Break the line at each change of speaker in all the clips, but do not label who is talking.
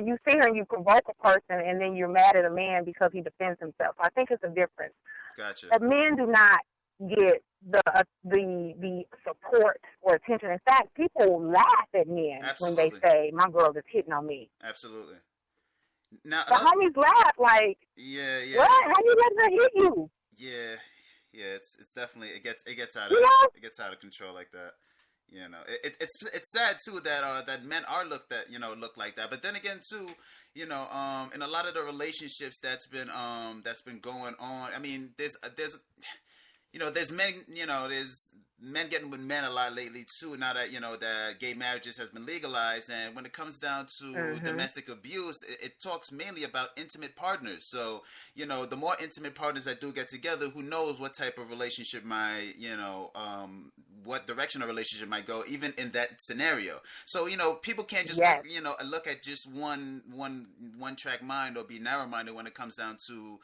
you sit here and you provoke a person, and then you're mad at a man because he defends himself. So I think it's a difference.
Gotcha.
But men do not get the support or attention. In fact, people laugh at men when they
Absolutely.
say, "My girl is hitting on me."
Absolutely. Now,
The homies laugh like,
yeah, yeah,
"What? How you letting her hit you?"
yeah, yeah. It's definitely it gets out of
You know?
it gets out of control like that. It's sad too that men are look like that. But then again too, in a lot of the relationships that's been going on. I mean, there's men getting with men a lot lately too. Now that that gay marriages has been legalized, and when it comes down to domestic abuse, it talks mainly about intimate partners. So the more intimate partners that do get together, who knows what type of relationship might what direction a relationship might go, even in that scenario. So people can't just
Yes.
look at just one track mind or be narrow minded when it comes down to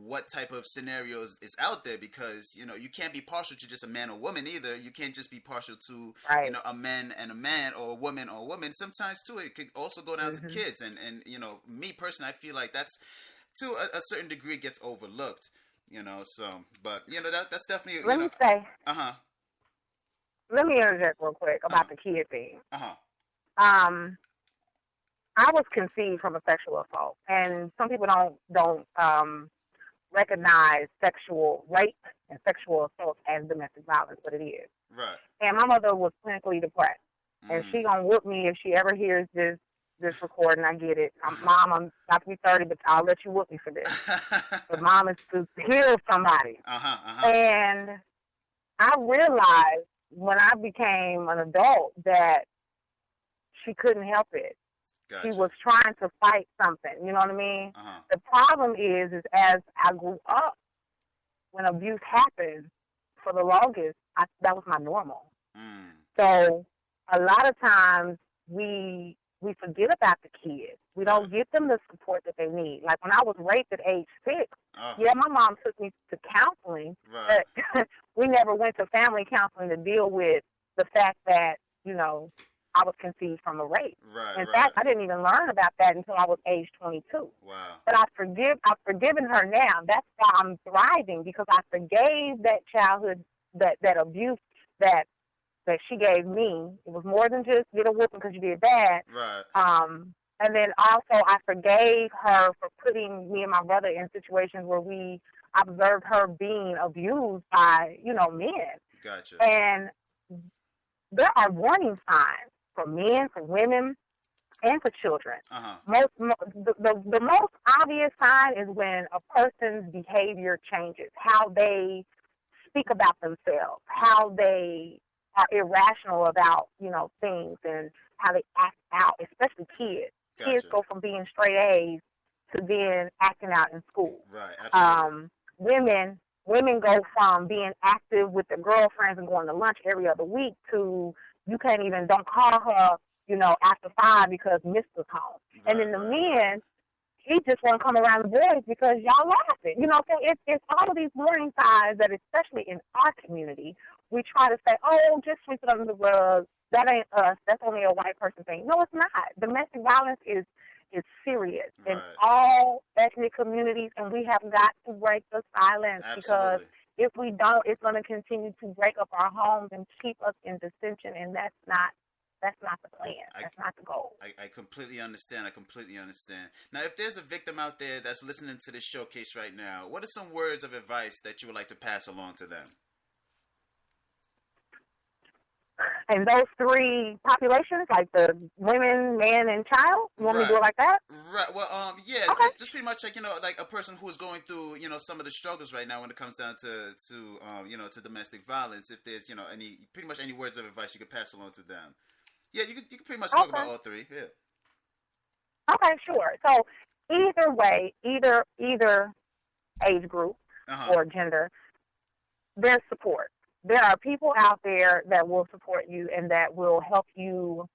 what type of scenarios is out there, because you can't be partial to just a man or woman either. You can't just be partial to
Right.
a man and a man, or a woman or a woman. Sometimes too it could also go down to kids, and me personally, I feel like that's to a certain degree gets overlooked, so but that's definitely
Let me say,
uh-huh
let me interject real quick about the kid thing.
uh-huh
Um, I was conceived from a sexual assault, and some people don't recognize sexual rape and sexual assault as domestic violence, but it is.
right.
And my mother was clinically depressed, and she gonna whoop me if she ever hears this recording. I get it. Mom, I'm about to be 30, but I'll let you whoop me for this. But Mom is to hear somebody, and I realized when I became an adult that she couldn't help it.
Gotcha.
She was trying to fight something. You know what I mean? The problem is as I grew up, when abuse happened, for the longest, that was my normal. So a lot of times we forget about the kids. We don't give them the support that they need. Like when I was raped at age 6, yeah, my mom took me to counseling,
right.
but we never went to family counseling to deal with the fact that, I was conceived from a rape.
Right,
In fact, I didn't even learn about that until I was age 22.
Wow.
But I've forgiven her now. That's why I'm thriving, because I forgave that childhood, that abuse that she gave me. It was more than just get a whooping because you did bad.
Right.
And then also I forgave her for putting me and my brother in situations where we observed her being abused by, men.
Gotcha.
And there are warning signs for men, for women, and for children. The most obvious sign is when a person's behavior changes, how they speak about themselves, how they are irrational about, things, and how they act out, especially kids.
Gotcha.
Kids go from being straight A's to then acting out in school.
Right, absolutely.
Women go from being active with their girlfriends and going to lunch every other week to you don't call her, after 5 because Mr.'s home. Right, and then the men, he just won't come around the boys because y'all laughing. So it's all of these warning signs that, especially in our community, we try to say, oh, just sweep it under the rug. That ain't us. That's only a white person thing. No, it's not. Domestic violence is serious in all ethnic communities, and we have got to break the silence.
Absolutely.
Because if we don't, it's going to continue to break up our homes and keep us in dissension, and that's not the plan. That's not the goal.
I completely understand. Now, if there's a victim out there that's listening to this showcase right now, what are some words of advice that you would like to pass along to them?
And those 3 populations, like the women, man, and child, you want me to do it like that?
Right. Well, yeah.
Okay.
Just pretty much like a person who is going through, some of the struggles right now when it comes down to to domestic violence. If there's, any words of advice you could pass along to them. Yeah, you could pretty much talk about all 3. Yeah.
Okay, sure. So either way, either age group or gender, there's support. There are people out there that will support you and that will help you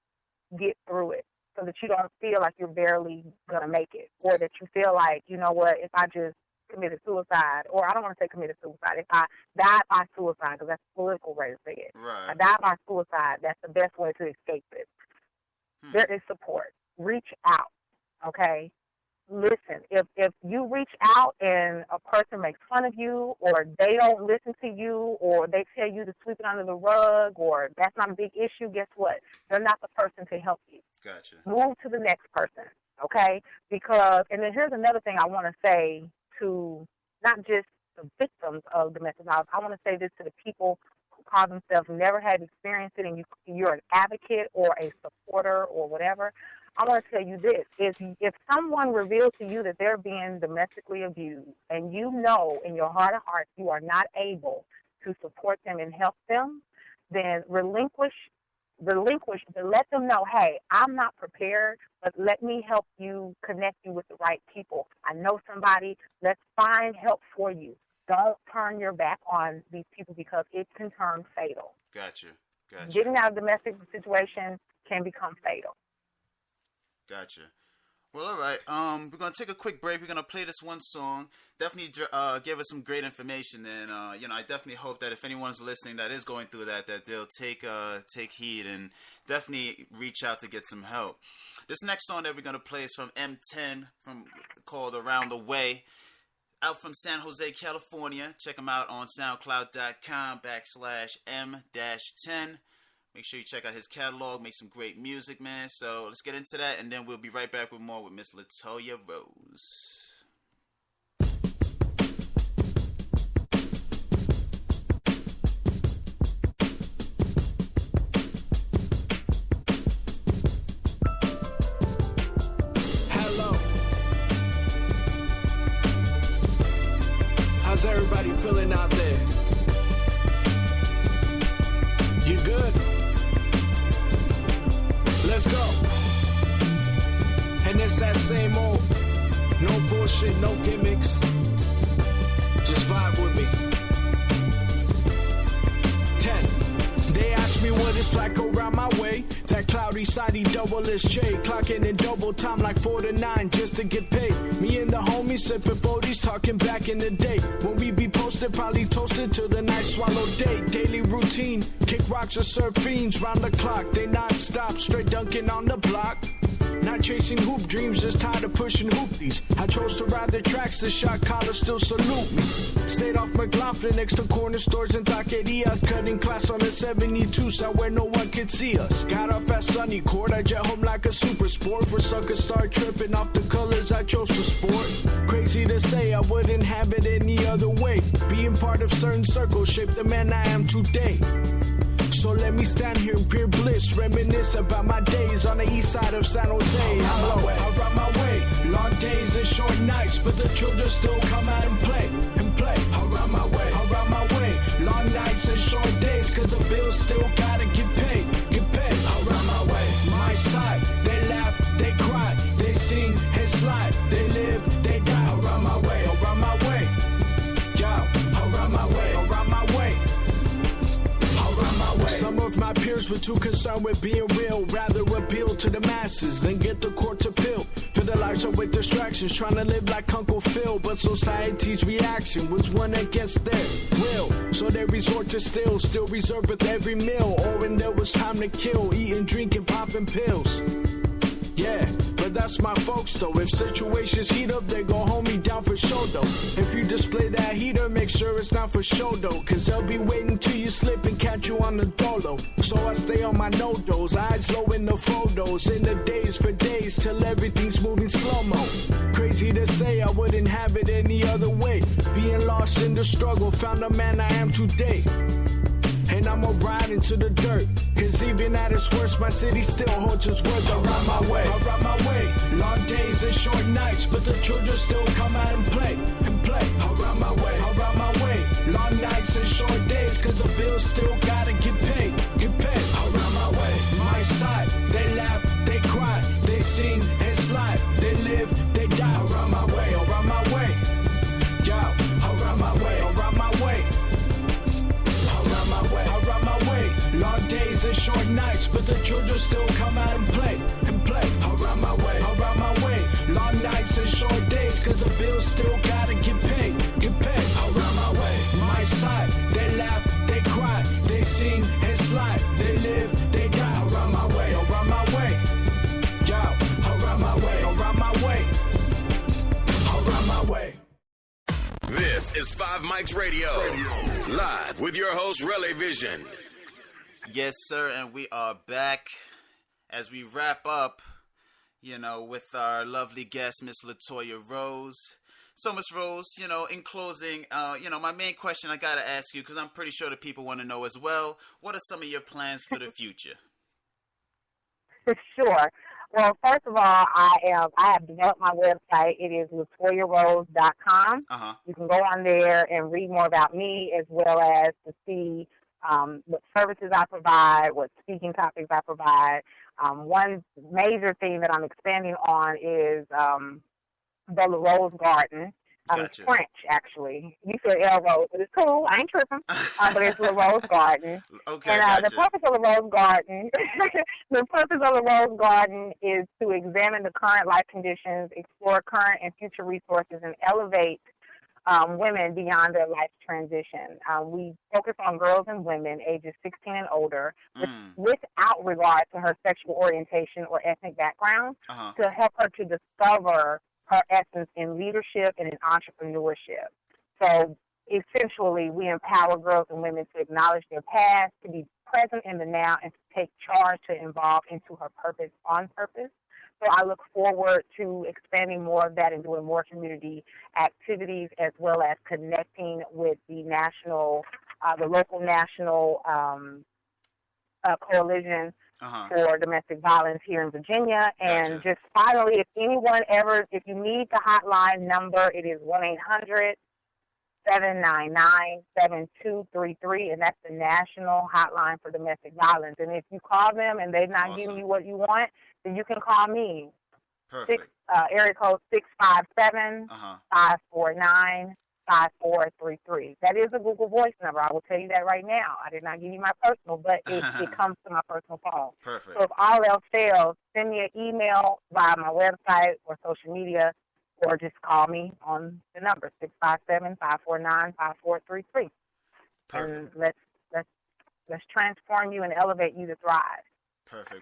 get through it, so that you don't feel like you're barely going to make it, or that you feel like, you know what, if I just committed suicide, or I don't want to say committed suicide, if I died by suicide, because that's the political way to say it.
Right.
I died by suicide, that's the best way to escape it. There is support. reach out, okay? Listen, if you reach out and a person makes fun of you, or they don't listen to you, or they tell you to sweep it under the rug, or that's not a big issue, guess what? They're not the person to help you.
Gotcha.
Move to the next person, okay? Because, and then here's another thing I want to say to not just the victims of domestic violence. I want to say this to the people who call themselves never have experienced it, and you're an advocate or a supporter or whatever. I want to tell you this. If someone reveals to you that they're being domestically abused, and you know in your heart of hearts you are not able to support them and help them, then relinquish, but let them know, hey, I'm not prepared, but let me help you, connect you with the right people. I know somebody. Let's find help for you. Don't turn your back on these people, because it can turn fatal.
Gotcha.
Getting out of a domestic situation can become fatal.
Gotcha. Well, all right. We're going to take a quick break. We're going to play this one song. Definitely give us some great information. And, I definitely hope that if anyone's listening that is going through that they'll take heed and definitely reach out to get some help. This next song that we're going to play is from M10, called Around the Way, out from San Jose, California. Check them out on SoundCloud.com/M-10. Make sure you check out his catalog, make some great music, man. So let's get into that, and then we'll be right back with more with Miss Latoya Rose.
Hello. How's everybody feeling out there? You good? Let's go. And it's that same old, no bullshit, no gimmicks. Just vibe with me. 10. They ask me what it's like around my way. That cloudy, sidey, double-ish J. Clocking in double time like 4 to 9 just to get paid. Me and the homies sipping 40s, talking back in the day. When we be posted, probably toasted till the night swallow day. Daily routine, kick rocks or serve fiends round the clock. They non-stop, straight dunking on the block. Not chasing hoop dreams, just tired of pushing hoopties. I chose to ride the tracks, the shot caller still salute me. Stayed off McLaughlin next to corner stores and taquerias. Cutting class on the 72 side where no one could see us. Got off at Sunny Court, I jet home like a super sport. For suckers start tripping off the colors I chose to sport. Crazy to say, I wouldn't have it any other way. Being part of certain circles shaped the man I am today. So let me stand here in pure bliss, reminisce about my days on the east side of San Jose. Hello, I ride my way, long days and short nights, but the children still come out and play. I ride my way, long nights and short days, cause the bills still gotta get paid. I ride my way, my side, they laugh, they cry, they sing and slide, they live, they die. I ride my way, yo, I ride my way. Some of my peers were too concerned with being real, rather appeal to the masses than get the court to pill. Fill the lives up with distractions, trying to live like Uncle Phil, but society's reaction was one against their will. So they resort to still reserved with every meal, or when there was time to kill, eating, drinking, popping pills. Yeah, but that's my folks though. If situations heat up, they go hold me down for show though. If you display that heater, make sure it's not for show though, cause they'll be waiting till you slip and catch you on the dolo. So I stay on my no-dos, eyes low in the photos, in the days for days till everything's moving slow-mo. Crazy to say, I wouldn't have it any other way. Being lost in the struggle, found the man I am today. And I'ma ride into the dirt, cause even at its worst, my city still holds its worth. I ride my way, long days and short nights, but the children still come out and play. I ride my way, long nights and short days, cause the bills still gotta get paid. I ride my way, my side, they laugh, they cry, they sing and slide, they live, they die. I ride my way, yo, I ride my way. Long days and short nights, but the children still come out and play. I ride my way, long nights and short days, cause the bills still gotta get paid. I ride my way, my side, they laugh, they cry, they sing and slide, they live, they die. I ride my way, yo, I
This is FiveMicz Radio. Live with your host, Relay Vision.
Yes, sir, and we are back as we wrap up, with our lovely guest, Miss Latoya Rose. So, Miss Rose, in closing, my main question I got to ask you, because I'm pretty sure the people want to know as well, what are some of your plans for the future?
Sure. Well, first of all, I have developed my website. It is LatoyaRose.com.
Uh-huh.
You can go on there and read more about me, as well as to see what services I provide, what speaking topics I provide. One major thing that I'm expanding on is the Rose Garden.
Gotcha.
French, actually. You said El Rose, but it's cool. I ain't tripping. But it's the Rose Garden.
Okay,
and
gotcha.
the purpose of the Rose Garden, is to examine the current life conditions, explore current and future resources, and elevate women beyond their life transition. We focus on girls and women ages 16 and older, without regard to her sexual orientation or ethnic background, to help her to discover her essence in leadership and in entrepreneurship. So essentially, we empower girls and women to acknowledge their past, to be present in the now, and to take charge to evolve into her purpose on purpose. So I look forward to expanding more of that and doing more community activities, as well as connecting with the local national coalition for domestic violence here in Virginia. And
Gotcha.
just finally, if you need the hotline number, it is 1-800-799-7233, and that's the national hotline for domestic violence. And if you call them and they're not giving you what you want, then you can call me.
Perfect.
Area code 657-549-5433. That is a Google Voice number. I will tell you that right now. I did not give you my personal, but it comes to my personal phone.
Perfect.
So if all else fails, send me an email via my website or social media, or just call me on the number 657-549-5433.
Perfect.
And let's transform you and elevate you to thrive.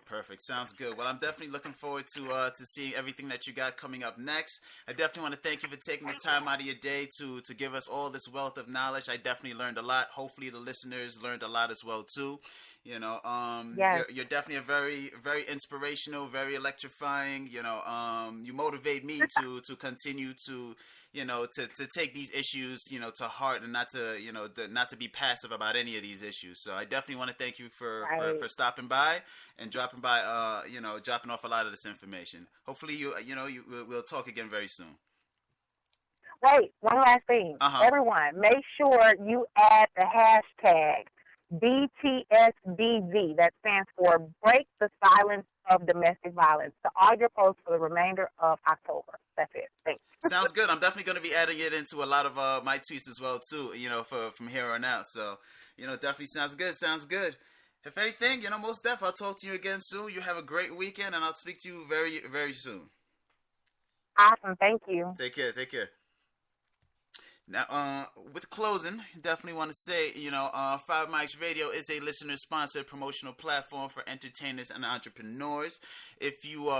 Perfect. Sounds good. Well, I'm definitely looking forward to seeing everything that you got coming up next. I definitely want to thank you for taking the time out of your day to give us all this wealth of knowledge. I definitely learned a lot. Hopefully the listeners learned a lot as well too.
Yes.
You're definitely a very, very inspirational, very electrifying. You motivate me to continue to to take these issues, to heart, and not to be passive about any of these issues. So I definitely want to thank you for stopping by and dropping off a lot of this information. Hopefully we'll talk again very soon.
Wait, one last thing. Everyone, make sure you add the hashtag BTSDV. That stands for Break the Silence of Domestic Violence to all your posts for the remainder of October. That's it. Thanks.
Sounds good. I'm definitely going to be adding it into a lot of my tweets as well too, from here on out. So, definitely sounds good. If anything, most definitely I'll talk to you again soon. You have a great weekend, and I'll speak to you very, very soon.
Awesome. Thank you.
Take care. Now, with closing, definitely want to say, FiveMicz Radio is a listener-sponsored promotional platform for entertainers and entrepreneurs. If you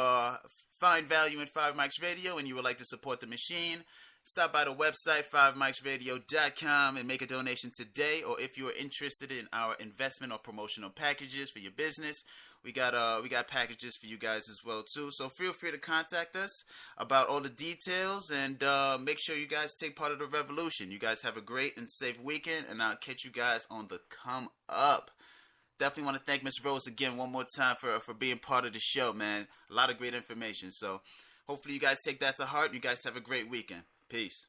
find value in FiveMicz Radio and you would like to support the machine, stop by the website, FiveMicZradio.com, and make a donation today. Or if you are interested in our investment or promotional packages for your business, we got packages for you guys as well too. So feel free to contact us about all the details, and make sure you guys take part of the revolution. You guys have a great and safe weekend, and I'll catch you guys on the come up. Definitely want to thank Miss Rose again one more time for being part of the show, man. A lot of great information. So hopefully you guys take that to heart. You guys have a great weekend. Peace.